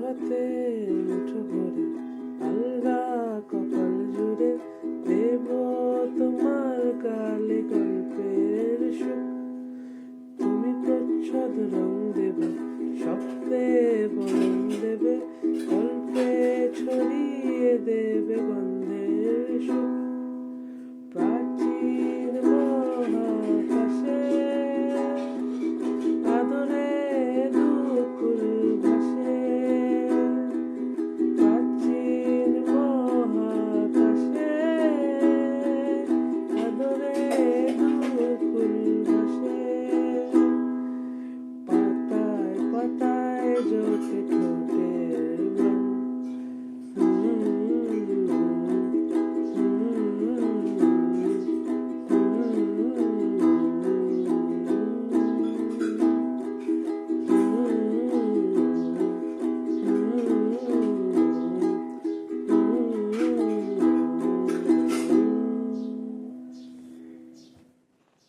হাতে মুঠো ভরে আলগা কপাল জুড়ে দেব তোমার গালে গল্পের সুখ। তুমি প্রচ্ছদ রং দেবে, স্বপ্নে বরণ দেবে, গল্পে ছড়িয়ে দেবে গন্ধের সুখ।